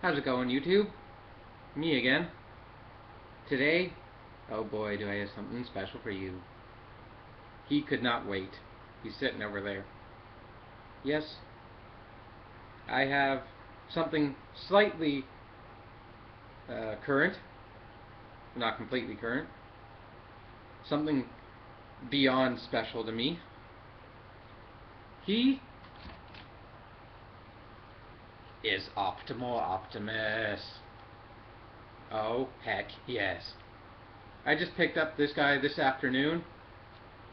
How's it going, YouTube? Me again. Today, oh boy, do I have something special for you. He could not wait. He's sitting over there. Yes, I have something slightly current, not completely current, something beyond special to me. He is Optimus. Oh, heck yes. I just picked up this guy this afternoon,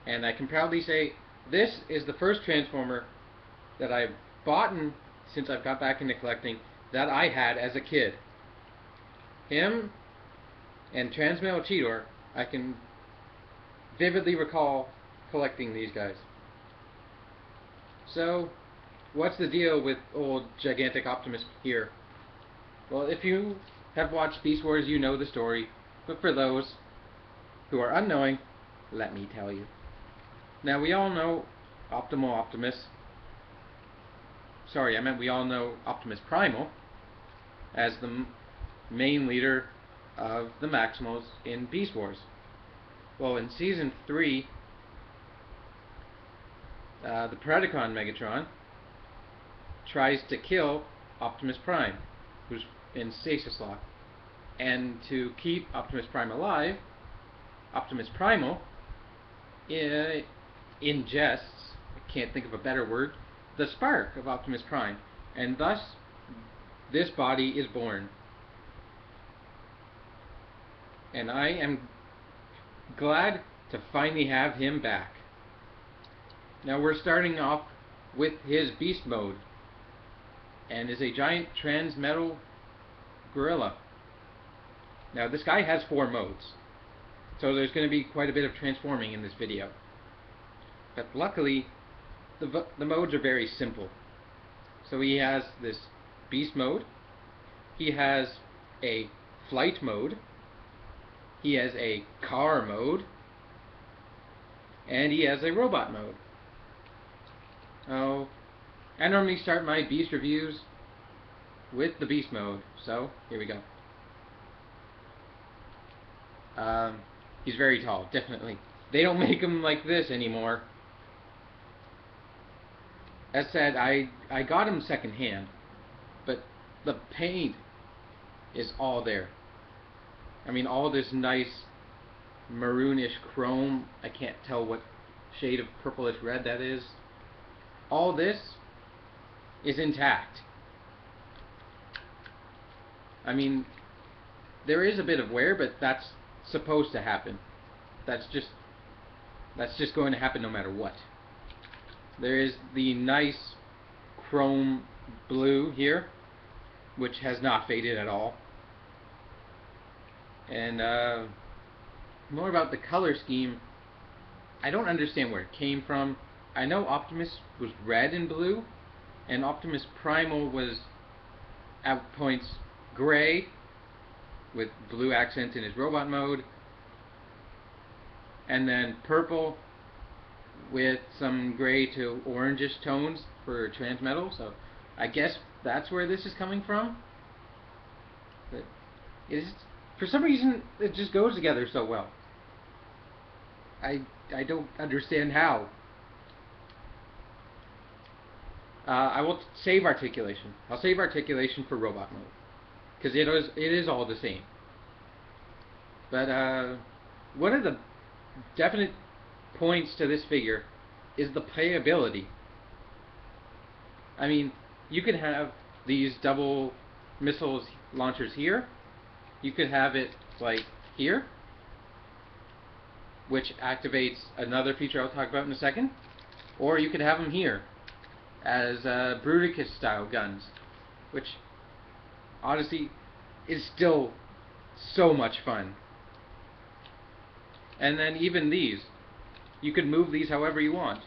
and I can proudly say this is the first Transformer that I've bought since I've got back into collecting that I had as a kid. Him and Transmetal Cheetor, I can vividly recall collecting these guys. So, what's the deal with old gigantic Optimus here? Well, if you have watched Beast Wars, you know the story, but for those who are unknowing, let me tell you. Now, we all know Optimus. Sorry, I meant we all know Optimus Primal as the main leader of the Maximals in Beast Wars. Well, in Season 3, the Predacon Megatron tries to kill Optimus Prime, who's in stasis lock. And to keep Optimus Prime alive, Optimus Primal ingests, I can't think of a better word, the spark of Optimus Prime, and thus this body is born. And I am glad to finally have him back. Now we're starting off with his beast mode, and is a giant transmetal gorilla. Now this guy has 4 modes, so there's going to be quite a bit of transforming in this video. But luckily, the modes are very simple. So he has this beast mode, he has a flight mode, he has a car mode, and he has a robot mode. Oh, I normally start my beast reviews with the beast mode, so here we go. He's very tall, definitely. They don't make him like this anymore. As said, I got him secondhand, but the paint is all there. I mean, all this nice maroonish chrome, I can't tell what shade of purplish red that is. All this is intact. I mean, there is a bit of wear, but that's supposed to happen. That's just going to happen no matter what. There is the nice chrome blue here, which has not faded at all. And more about the color scheme, I don't understand where it came from. I know Optimus was red and blue, and Optimus Primal was at points gray with blue accents in his robot mode, and then purple with some gray to orangish tones for transmetal. So I guess that's where this is coming from. But it is, for some reason, it just goes together so well. I don't understand how. I will save articulation. I'll save articulation for robot mode, because it is all the same. But one of the definite points to this figure is the playability. I mean, you could have these double missiles launchers here. You could have it like here, which activates another feature I'll talk about in a second. Or you could have them here as Bruticus style guns, which honestly is still so much fun. And then even these, you could move these however you want.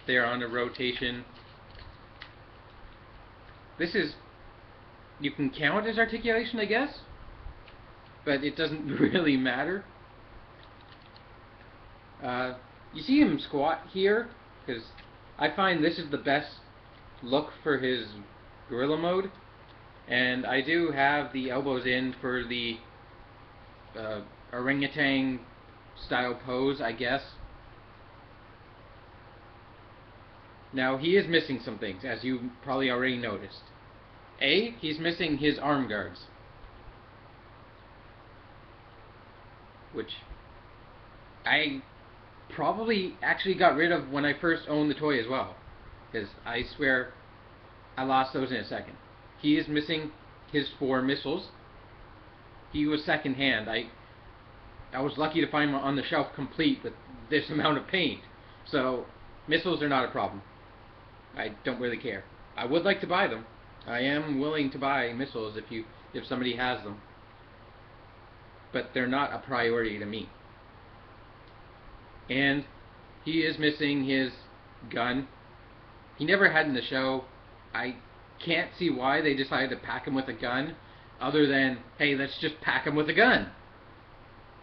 They're on a rotation. This is, you can count as articulation, I guess, but it doesn't really matter. You see him squat here, because I find this is the best look for his gorilla mode, And I do have the elbows in for the orangutan style pose, I guess. Now he is missing some things, as you probably already noticed. A, he's missing his arm guards, which I probably actually got rid of when I first owned the toy as well, because I swear I lost those in a second. He is missing his 4 missiles. He was second hand. I was lucky to find him on the shelf complete with this amount of paint. So missiles are not a problem. I don't really care. I would like to buy them. I am willing to buy missiles if somebody has them. But they're not a priority to me. And he is missing his gun. He never had in the show. I can't see why they decided to pack him with a gun, other than, hey, let's just pack him with a gun.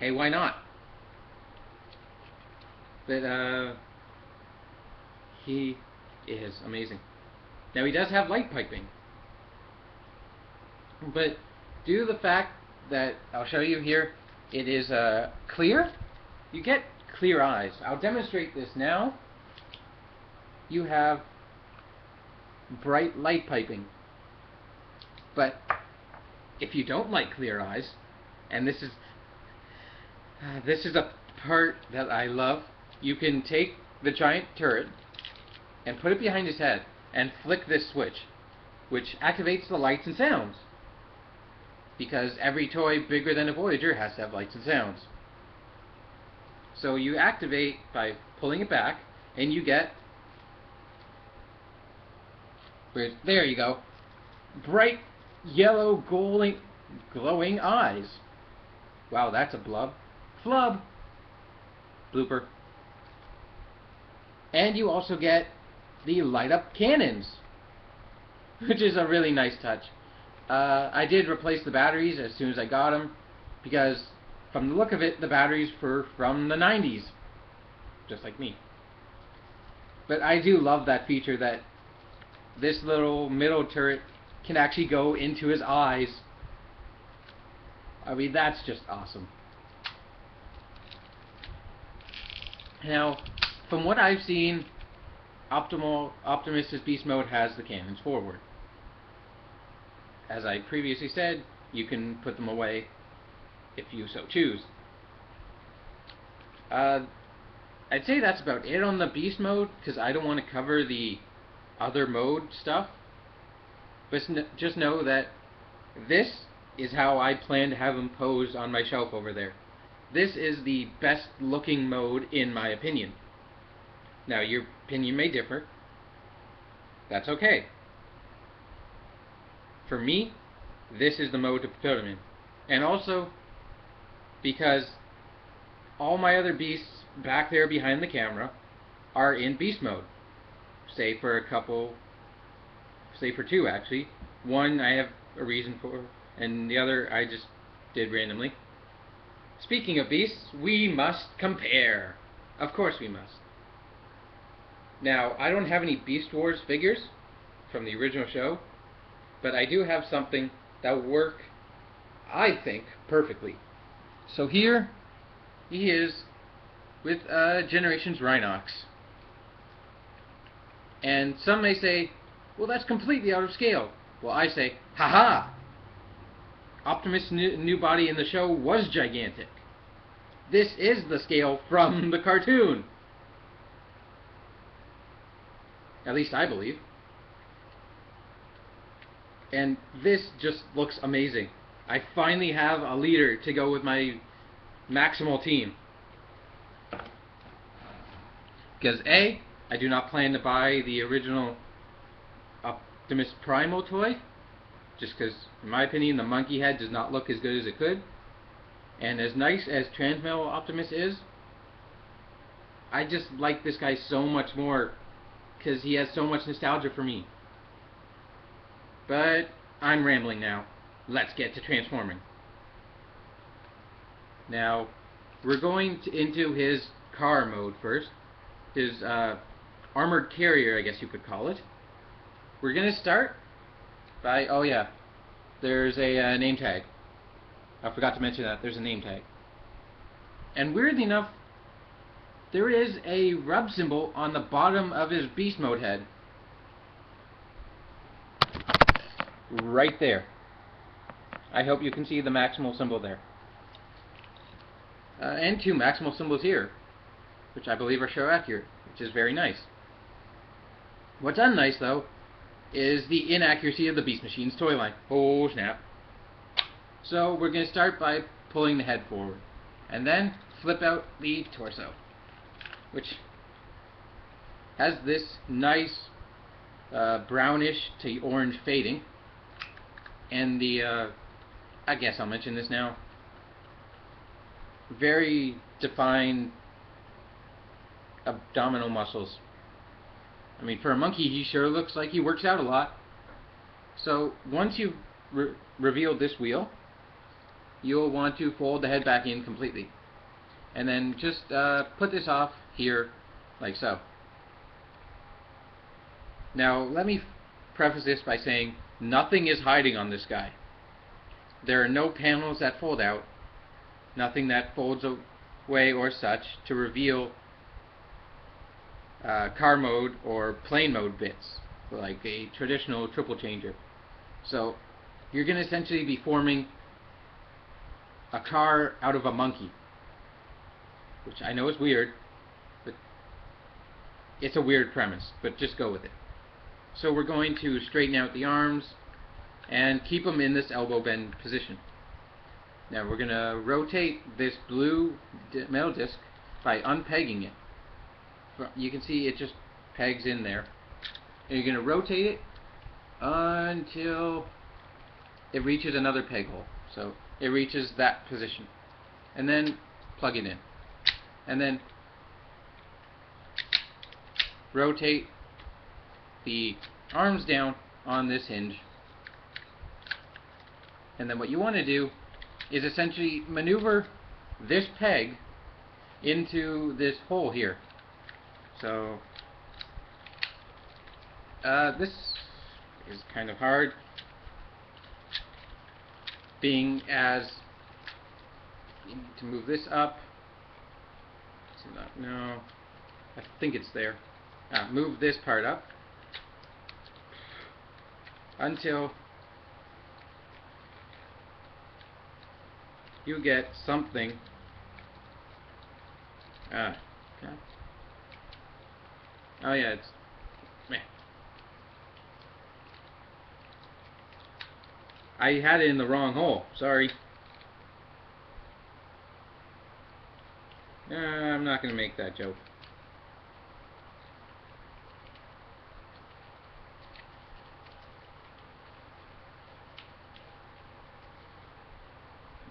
Hey, why not? But he is amazing. Now he does have light piping, but due to the fact that I'll show you here, it is clear. You get clear eyes. I'll demonstrate this now. You have bright light piping, but if you don't like clear eyes, and this is a part that I love, you can take the giant turret and put it behind his head and flick this switch, which activates the lights and sounds, because every toy bigger than a Voyager has to have lights and sounds. So you activate by pulling it back, and you get, there you go, bright yellow glowing eyes. Wow, that's a flub blooper. And you also get the light up cannons, which is a really nice touch. I did replace the batteries as soon as I got them, because from the look of it, the batteries were from the 90s, just like me. But I do love that feature that this little middle turret can actually go into his eyes. I mean, that's just awesome. Now, from what I've seen, Optimus's beast mode has the cannons forward. As I previously said, you can put them away if you so choose. I'd say that's about it on the beast mode, because I don't want to cover the other mode stuff. But just know that this is how I plan to have them posed on my shelf over there. This is the best looking mode in my opinion. Now your opinion may differ. That's okay. For me, this is the mode to put them in. And also, because all my other beasts back there behind the camera are in beast mode. Say for two actually. One I have a reason for, and the other I just did randomly. Speaking of beasts, we must compare. Of course we must. Now, I don't have any Beast Wars figures from the original show, but I do have something that work, I think, perfectly. So here he is with Generations Rhinox. And some may say, well, that's completely out of scale. Well, I say, haha! Optimus' new body in the show was gigantic. This is the scale from the cartoon. At least I believe. And this just looks amazing. I finally have a leader to go with my maximal team. Because A, I do not plan to buy the original Optimus Primal toy, just because, in my opinion, the monkey head does not look as good as it could. And as nice as Transmetal Optimus is, I just like this guy so much more, because he has so much nostalgia for me. But I'm rambling now. Let's get to transforming. Now, we're going into his car mode first. His armored carrier, I guess you could call it. We're going to start by, oh yeah, there's a name tag. I forgot to mention that. There's a name tag. And weirdly enough, there is a rub symbol on the bottom of his beast mode head. Right there. I hope you can see the maximal symbol there. And 2 maximal symbols here, which I believe are show accurate, which is very nice. What's unnice, though, is the inaccuracy of the Beast Machine's toy line. Oh, snap. So we're going to start by pulling the head forward, and then flip out the torso, which has this nice brownish to orange fading, and the, I guess I'll mention this now, very defined abdominal muscles. I mean, for a monkey, he sure looks like he works out a lot. So once you've revealed this wheel, you'll want to fold the head back in completely, and then just put this off here like so. Now let me preface this by saying nothing is hiding on this guy. There are no panels that fold out, nothing that folds away or such to reveal car mode or plane mode bits like a traditional triple changer. So you're going to essentially be forming a car out of a monkey, which I know is weird, but it's a weird premise, but just go with it. So we're going to straighten out the arms and keep them in this elbow bend position. Now we're going to rotate this blue metal disc by unpegging it. You can see it just pegs in there. And you're going to rotate it until it reaches another peg hole. So it reaches that position. And then plug it in. And then rotate the arms down on this hinge. And then what you want to do is essentially maneuver this peg into this hole here. So this is kind of hard, being as you need to move this up. No, I think it's there. Move this part up until you get something. Okay. Oh yeah, it's meh. I had it in the wrong hole. Sorry. I'm not going to make that joke.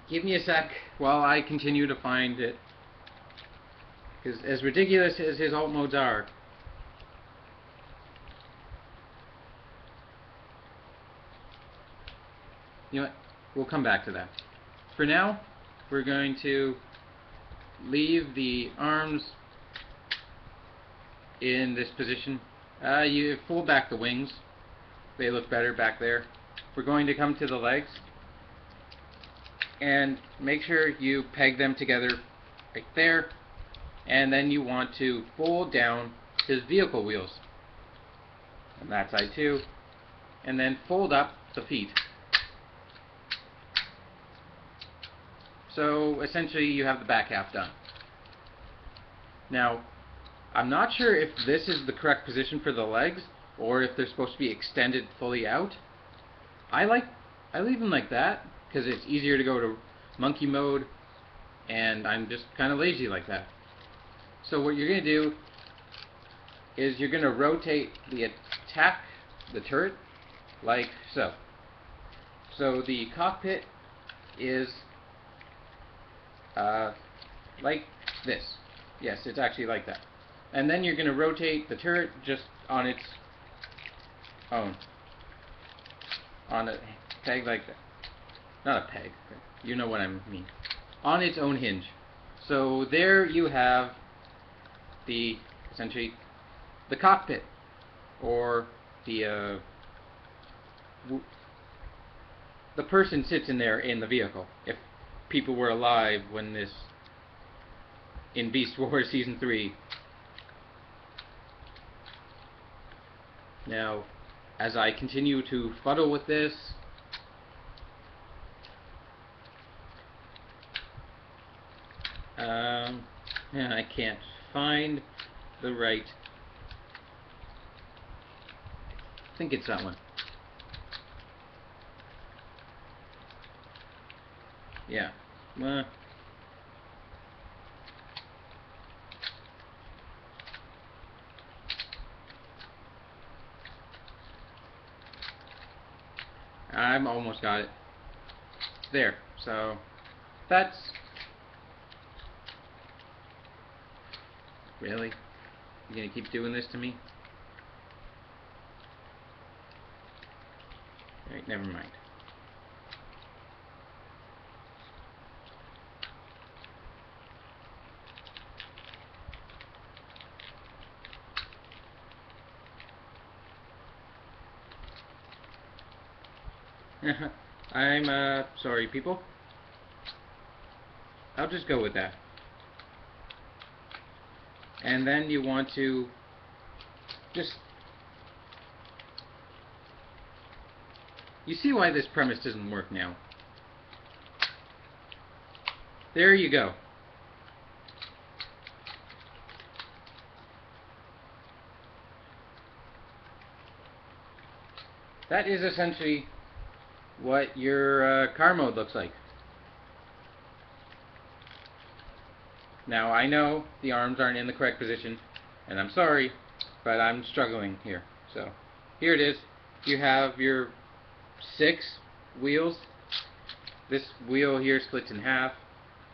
Give me a sec while I continue to find it. Because as ridiculous as his alt modes are, you know what? We'll come back to that. For now, we're going to leave the arms in this position. You fold back the wings. They look better back there. We're going to come to the legs and make sure you peg them together right there. And then you want to fold down his vehicle wheels on that side too, and then fold up the feet. So essentially you have the back half done. Now I'm not sure if this is the correct position for the legs or if they're supposed to be extended fully out. I leave them like that because it's easier to go to monkey mode, and I'm just kind of lazy like that. So what you're going to do is you're going to rotate the turret like so. So the cockpit is like this. Yes, it's actually like that. And then you're going to rotate the turret just on its own. On a peg like that. Not a peg, you know what I mean. On its own hinge. So there you have essentially the cockpit, or the the person sits in there in the vehicle. If people were alive when this, in Beast Wars Season 3. Now, as I continue to fuddle with this, I can't find the right, I think it's that one. Yeah. I'm almost got it. There. So that's really, you gonna keep doing this to me? Alright, never mind. I'm sorry, people. I'll just go with that. And then you want to just, you see why this premise doesn't work now. There you go. That is essentially what your car mode looks like. Now, I know the arms aren't in the correct position, and I'm sorry, but I'm struggling here. So, here it is. You have your 6 wheels. This wheel here splits in half.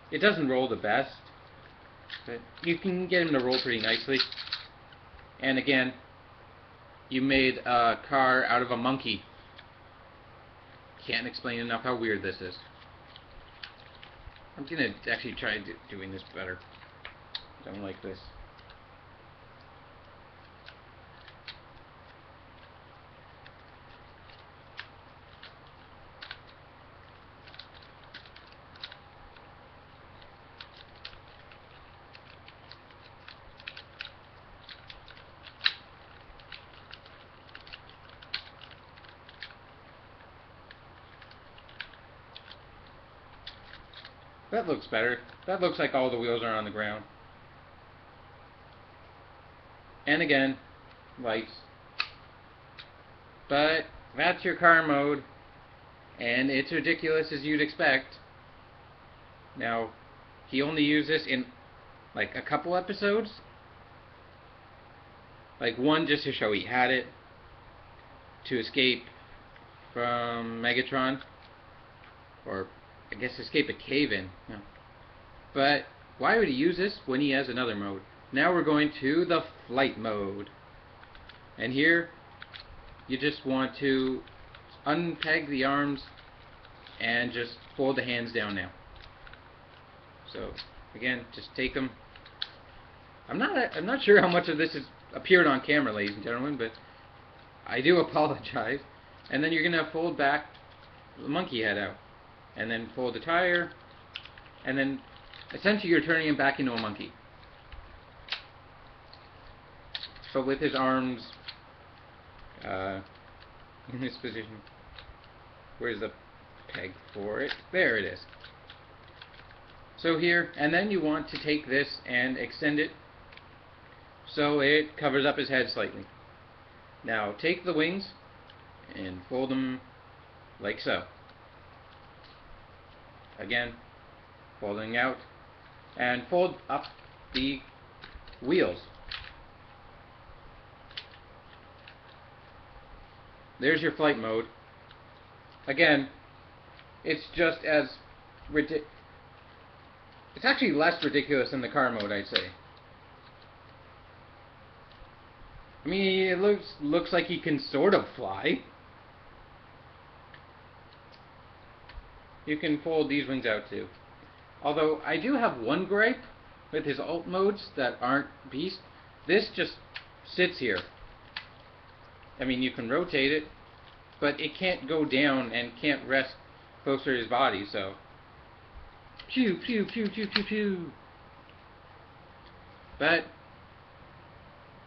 It doesn't roll the best, but you can get them to roll pretty nicely. And again, you made a car out of a monkey. Can't explain enough how weird this is. I'm gonna actually try doing this better. Don't like this. That looks better. That looks like all the wheels are on the ground. And again, lights. But that's your car mode, and it's ridiculous as you'd expect. Now, he only used this in like a couple episodes. Like one just to show he had it, to escape from Megatron, or I guess escape a cave-in. No. But why would he use this when he has another mode? Now we're going to the flight mode. And here, you just want to unpeg the arms and just fold the hands down now. So again, just take them. I'm not sure how much of this has appeared on camera, ladies and gentlemen, but I do apologize. And then you're gonna fold back the monkey head out, and then fold the tire, and then essentially you're turning him back into a monkey. But with his arms in this position. Where's the peg for it? There it is. So here, and then you want to take this and extend it so it covers up his head slightly. Now take the wings and fold them like so. Again, folding out, and fold up the wheels. There's your flight mode. Again, it's just as ridiculous. It's actually less ridiculous than the car mode, I'd say. I mean, it looks like he can sort of fly. You can fold these wings out too. Although I do have one gripe with his alt modes that aren't Beast. This just sits here. I mean, you can rotate it, but it can't go down and can't rest closer to his body, so pew pew pew pew pew pew. But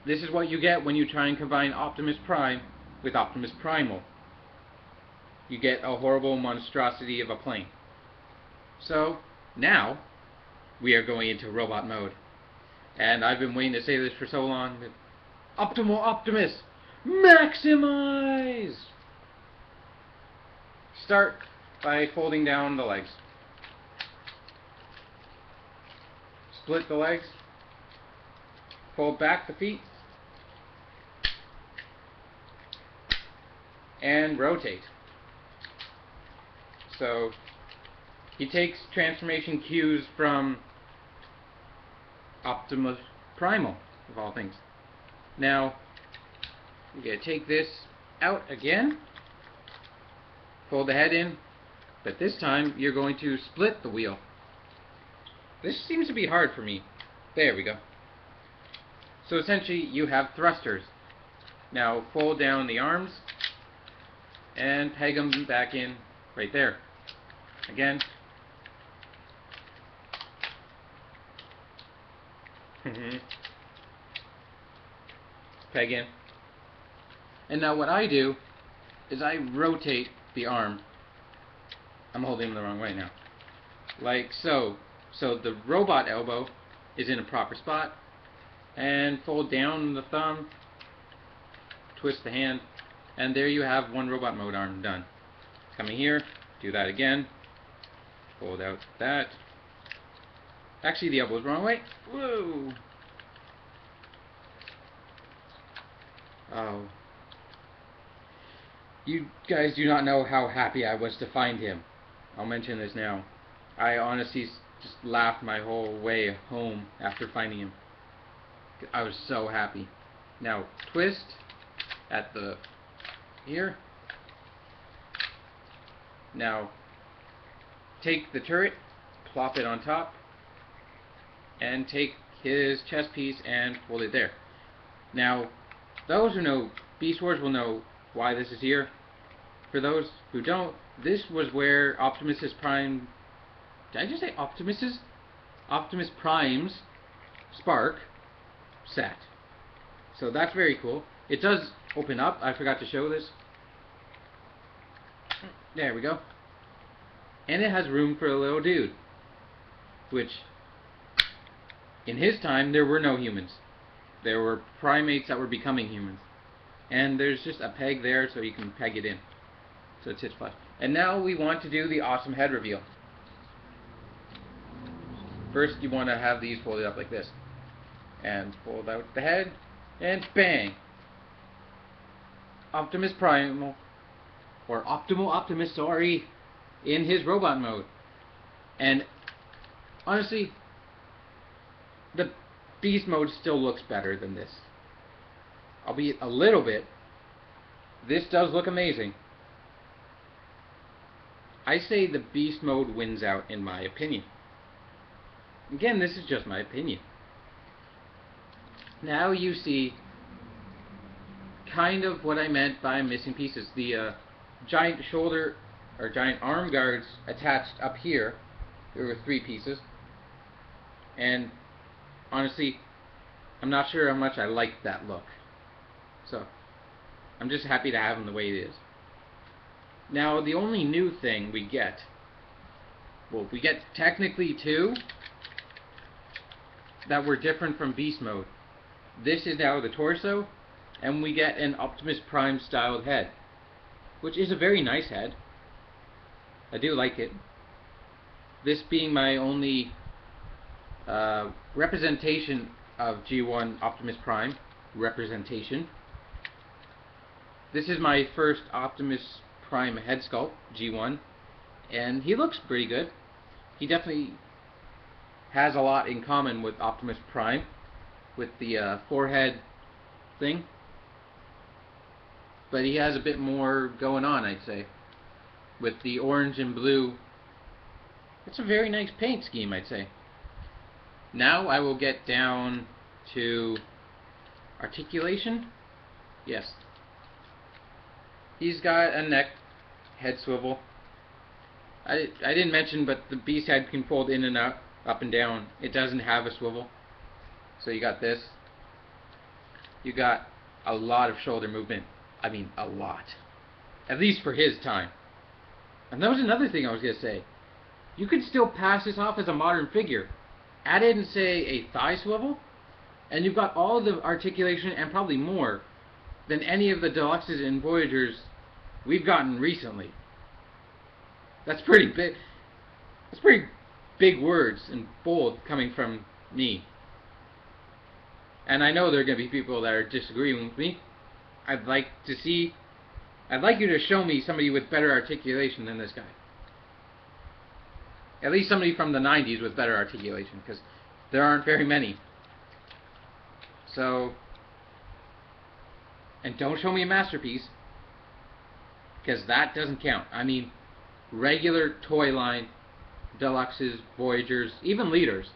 this is what you get when you try and combine Optimus Prime with Optimus Primal. You get a horrible monstrosity of a plane. So now we are going into robot mode. And I've been waiting to say this for so long. Optimal Optimus, maximize! Start by folding down the legs. Split the legs. Fold back the feet. And rotate. So he takes transformation cues from Optimus Primal, of all things. Now, you're going to take this out again, fold the head in, but this time you're going to split the wheel. This seems to be hard for me. There we go. So essentially you have thrusters. Now fold down the arms and peg them back in right there. Again. Peg in. And now what I do is I rotate the arm. I'm holding him the wrong way now. Like so. So the robot elbow is in a proper spot. And fold down the thumb. Twist the hand. And there you have one robot mode arm done. Coming here. Do that again. Fold out that. Actually, the elbow's the wrong way. Whoa! Oh. You guys do not know how happy I was to find him. I'll mention this now. I honestly just laughed my whole way home after finding him. I was so happy. Now, twist at the here. Now, take the turret, plop it on top, and take his chest piece and hold it there. Now, those who know Beast Wars will know why this is here. For those who don't, this was where Optimus's Prime... Did I just say Optimus's? Optimus Prime's Spark sat. So that's very cool. It does open up. I forgot to show this. There we go. And it has room for a little dude. Which, in his time, there were no humans. There were primates that were becoming humans. And there's just a peg there so you can peg it in. So it's his flush. And now we want to do the awesome head reveal. First you want to have these folded up like this. And fold out the head. And bang! Optimus Primal, or Optimal Optimus, sorry, in his robot mode. And honestly, the Beast mode still looks better than this. Albeit a little bit. This does look amazing. I say the Beast mode wins out in my opinion. Again, this is just my opinion. Now you see kind of what I meant by missing pieces. The giant shoulder or giant arm guards attached up here. There were 3 pieces. And honestly, I'm not sure how much I like that look. So, I'm just happy to have them the way it is. Now, the only new thing we get, well, we get technically 2 that were different from Beast mode. This is now the torso, and we get an Optimus Prime styled head, which is a very nice head. I do like it. This being my only representation of G1 Optimus Prime representation. This is my first Optimus Prime head sculpt, G1, and he looks pretty good. He definitely has a lot in common with Optimus Prime, with the forehead thing, but he has a bit more going on, I'd say, with the orange and blue. It's a very nice paint scheme, I'd say. Now I will get down to articulation. Yes. He's got a neck, head swivel, I didn't mention, but the Beast head can fold in and out, up and down. It doesn't have a swivel. So you got this. You got a lot of shoulder movement. I mean, a lot. At least for his time. And that was another thing I was going to say. You could still pass this off as a modern figure. Add in, say, a thigh swivel, and you've got all the articulation and probably more than any of the Deluxes and Voyagers we've gotten recently. That's pretty big. That's pretty big words and bold coming from me. And I know there are going to be people that are disagreeing with me. I'd like you to show me somebody with better articulation than this guy. At least somebody from the 90s with better articulation, because there aren't very many. So, and don't show me a masterpiece, because that doesn't count. I mean, regular toy line, Deluxes, Voyagers, even Leaders.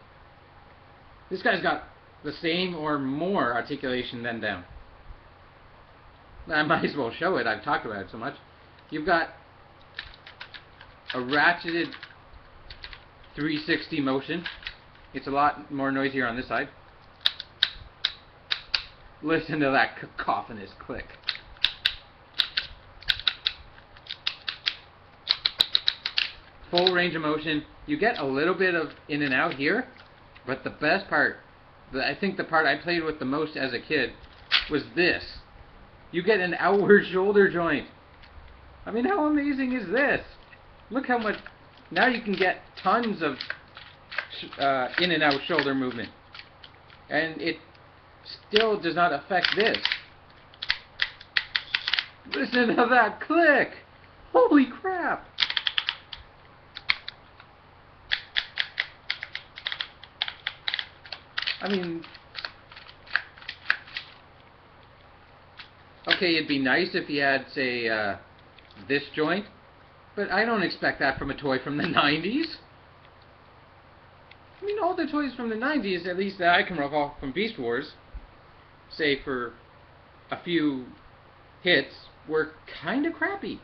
This guy's got the same or more articulation than them. I might as well show it. I've talked about it so much. You've got a ratcheted 360 motion. It's a lot more noisier on this side. Listen to that cacophonous click. Full range of motion. You get a little bit of in and out here, but the best part, I think the part I played with the most as a kid, was this. You get an outward shoulder joint. I mean, how amazing is this? Look how much. Now you can get tons of in and out shoulder movement. And it still does not affect this. Listen to that click! Holy crap! I mean, okay, it'd be nice if you had, say, this joint, but I don't expect that from a toy from the 90s. I mean, all the toys from the 90s, at least that I can recall from Beast Wars, say for a few hits, were kind of crappy.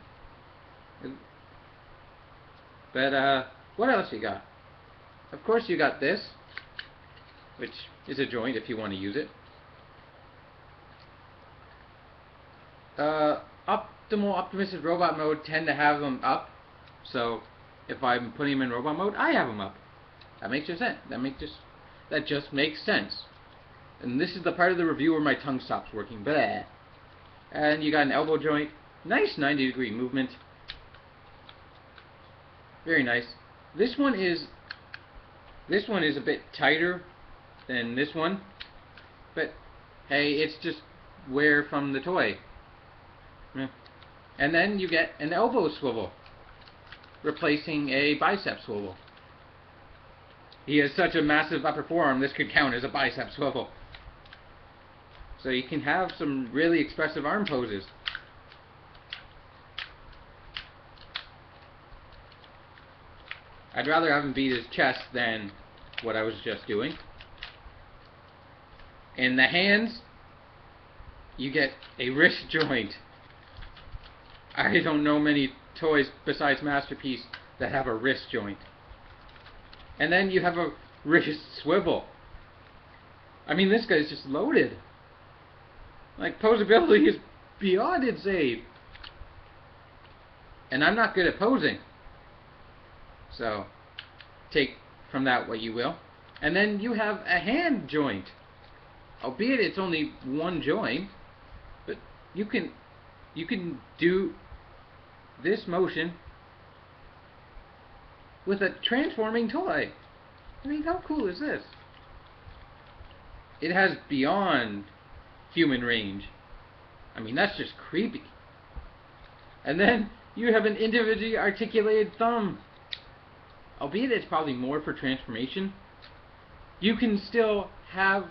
But, what else you got? Of course you got this, which is a joint if you want to use it. Optimus' robot mode tend to have them up, so if I'm putting him in robot mode, I have him up. That makes just sense. That just makes sense. And this is the part of the review where my tongue stops working. Bleh. And you got an elbow joint. Nice 90-degree movement. Very nice. This one is a bit tighter than this one, but hey, it's just wear from the toy. And then you get an elbow swivel, replacing a bicep swivel. He has such a massive upper forearm, this could count as a bicep swivel. So you can have some really expressive arm poses. I'd rather have him beat his chest than what I was just doing. In the hands, you get a wrist joint. I don't know many toys besides Masterpiece that have a wrist joint. And then you have a wrist swivel. I mean, this guy's just loaded. Like, posability is beyond insane. And I'm not good at posing. So, take from that what you will. And then you have a hand joint. Albeit it's only one joint, but you can do this motion with a transforming toy. I mean, how cool is this? It has beyond human range. I mean, that's just creepy. And then you have an individually articulated thumb. Albeit it's probably more for transformation, you can still have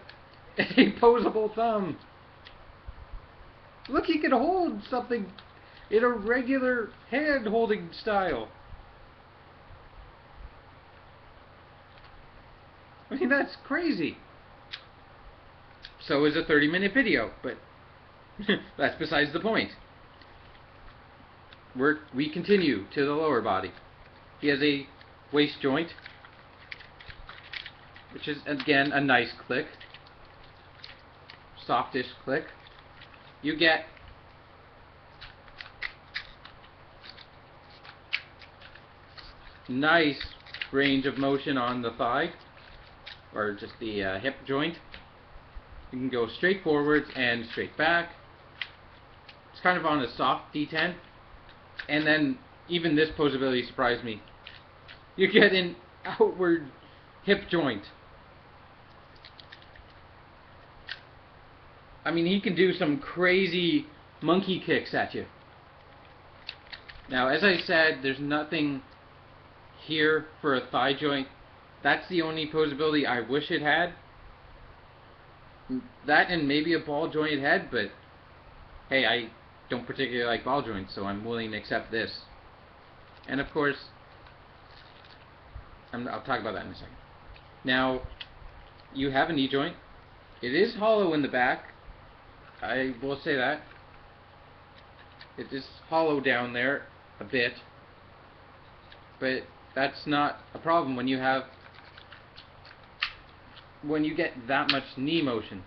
a posable thumb. Look, he can hold something in a regular hand-holding style. I mean, that's crazy. So is a 30-minute video, but that's besides the point. We continue to the lower body. he has a waist joint, which is again a nice click, softish click. You get nice range of motion on the thigh, or just the hip joint. You can go straight forwards and straight back. It's kind of on a soft D10. And then even this posability surprised me. You get an outward hip joint. I mean, he can do some crazy monkey kicks at you. Now, as I said, there's nothing here for a thigh joint. That's the only posability I wish it had. That and maybe a ball jointed head, but hey, I don't particularly like ball joints, so I'm willing to accept this. And of course, I'll talk about that in a second. Now, you have a knee joint. It is hollow in the back. I will say that. It is hollow down there a bit, but that's not a problem when you get that much knee motion.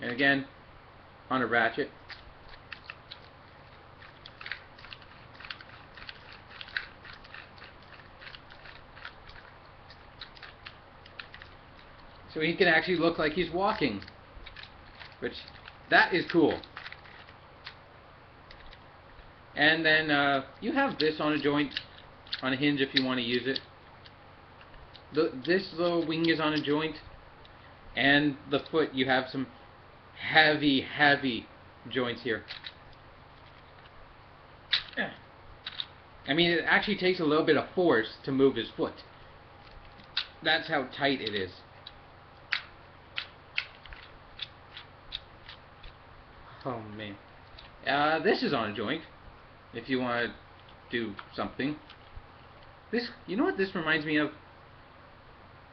And again, on a ratchet. So he can actually look like he's walking, which that is cool. And then you have this on a joint, on a hinge if you want to use it. This little wing is on a joint, and the foot, you have some heavy joints here. I mean, it actually takes a little bit of force to move his foot. That's how tight it is. Oh man. This is on a joint, if you want to do something. This, you know what this reminds me of?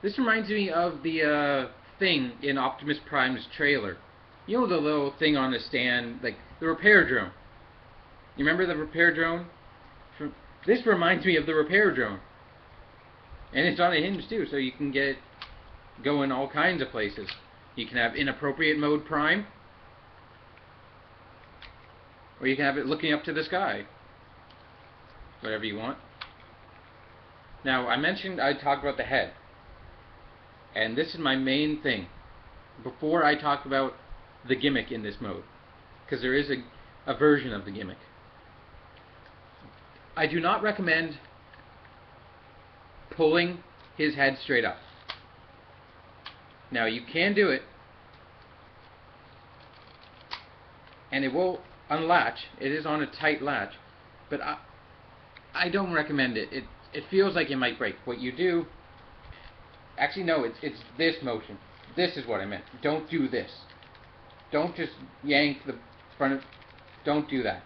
This reminds me of the thing in Optimus Prime's trailer. You know, the little thing on the stand, like the repair drone. You remember the repair drone? This reminds me of the repair drone. And it's on a hinge too, so you can get going all kinds of places. You can have inappropriate mode Prime, or you can have it looking up to the sky. Whatever you want. Now, I mentioned I talked about the head. And this is my main thing. Before I talk about the gimmick in this mode. Because there is a version of the gimmick. I do not recommend pulling his head straight up. Now, you can do it. And it will unlatch. It is on a tight latch. But I don't recommend it. It feels like it might break. What you do... Actually, no, it's this motion. This is what I meant. Don't do this. Don't just yank the front of... Don't do that.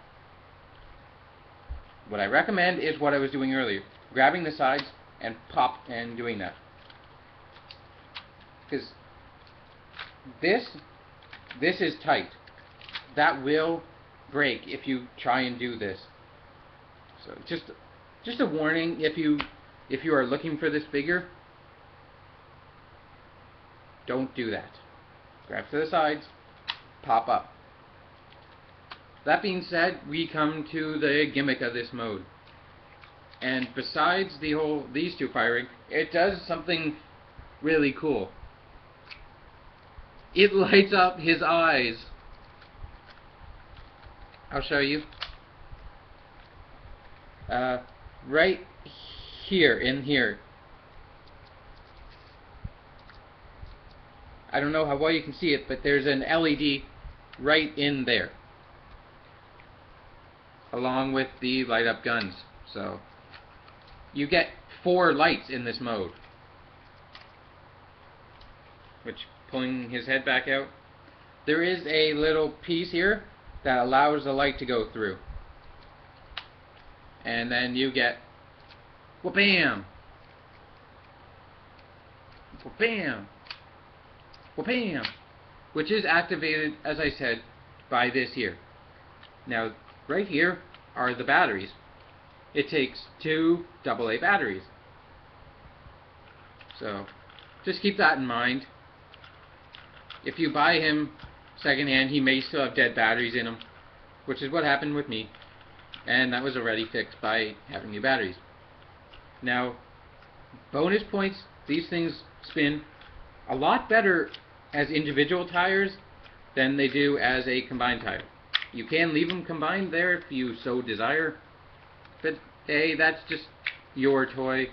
What I recommend is what I was doing earlier. Grabbing the sides and pop and doing that. Because this is tight. That will break if you try and do this. So just a warning, if you are looking for this figure, don't do that. Grab to the sides, pop up. That being said, we come to the gimmick of this mode. And besides these two firing, it does something really cool. It lights up his eyes. I'll show you. Right here, in here. I don't know how well you can see it, but there's an LED right in there, along with the light up guns. So you get 4 lights in this mode, which, pulling his head back out, there is a little piece here that allows the light to go through, and then you get wha-bam, wha-bam, wha-bam, which is activated, as I said, by this here. Now, right here are the batteries. it takes 2 AA batteries. So just keep that in mind. If you buy him secondhand, he may still have dead batteries in him, which is what happened with me, and that was already fixed by having new batteries. Now, bonus points, these things spin a lot better as individual tires than they do as a combined tire. You can leave them combined there if you so desire, but hey, that's just your toy.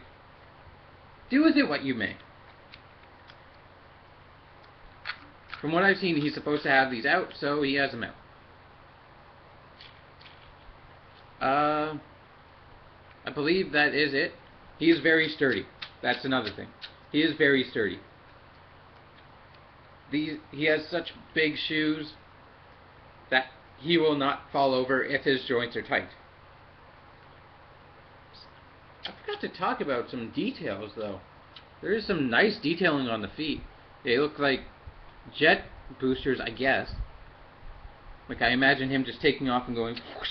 Do with it what you may. From what I've seen, he's supposed to have these out, so he has them out. I believe that is it. He is very sturdy. That's another thing. He is very sturdy. He has such big shoes that he will not fall over if his joints are tight. I forgot to talk about some details, though. There is some nice detailing on the feet. They look like jet boosters, I guess. Like, I imagine him just taking off and going whoosh.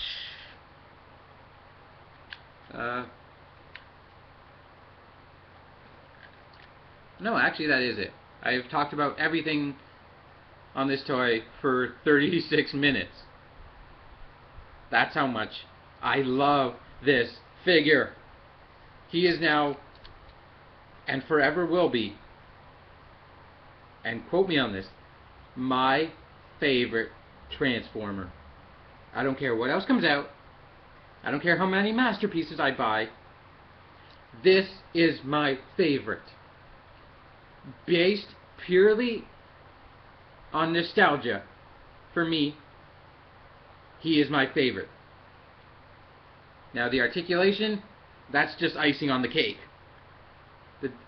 No, actually that is it. I've talked about everything on this toy for 36 minutes. That's how much I love this figure. He is now, and forever will be, and quote me on this, my favorite Transformer. I don't care what else comes out. I don't care how many masterpieces I buy. This is my favorite. Based purely on nostalgia, for me, he is my favorite. Now the articulation, that's just icing on the cake.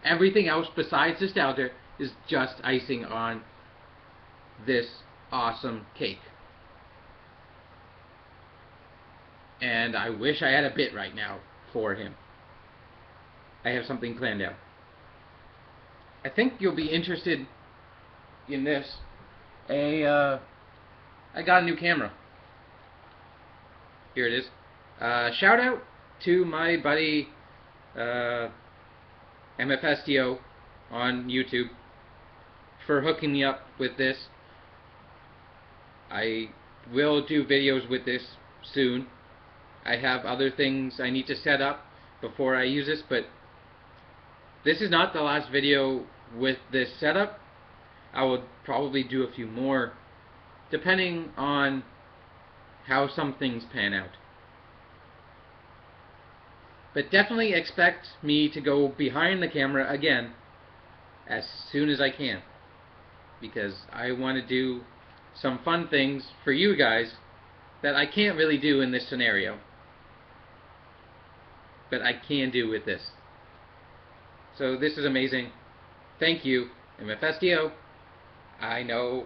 Everything else besides nostalgia is just icing on this awesome cake. And I wish I had a bit right now for him. I have something planned out. I think you'll be interested in this. I got a new camera. Here it is. Shout out to my buddy MFSTO on YouTube for hooking me up with this. I will do videos with this soon. I have other things I need to set up before I use this, but this is not the last video with this setup. I will probably do a few more depending on how some things pan out. But definitely expect me to go behind the camera again as soon as I can, because I want to do some fun things for you guys that I can't really do in this scenario, but I can do with this. So this is amazing. Thank you, MFSTO. I know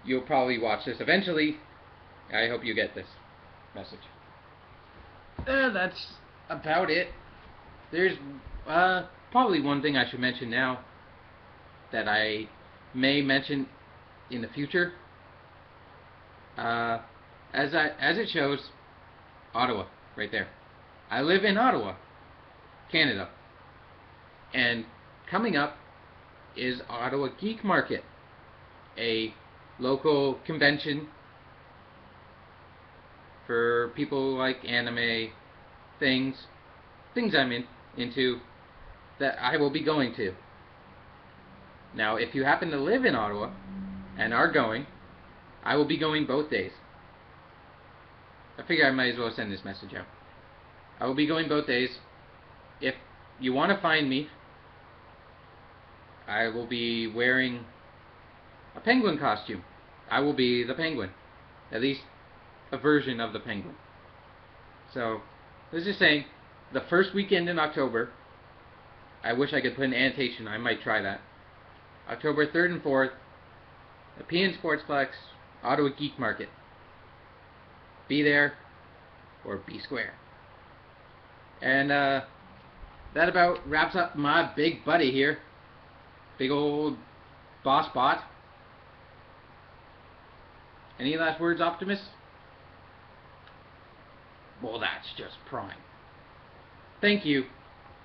you'll probably watch this eventually. I hope you get this message. That's about it. There's probably one thing I should mention now that I may mention in the future. As it shows, Ottawa, right there. I live in Ottawa, Canada. And coming up is Ottawa Geek Market, a local convention for people like anime, things I'm into, that I will be going to. Now, if you happen to live in Ottawa and are going, I will be going both days. I figure I might as well send this message out. I will be going both days. If you want to find me, I will be wearing a penguin costume. I will be the penguin. At least a version of the penguin. So, let's just say, the first weekend in October, I wish I could put an annotation, I might try that. October 3rd and 4th, the PN Sportsplex, Ottawa Geek Market. Be there, or be square. And that about wraps up my big buddy here. Big old boss bot. Any last words, Optimus? Well, that's just prime. Thank you,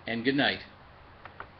and good night.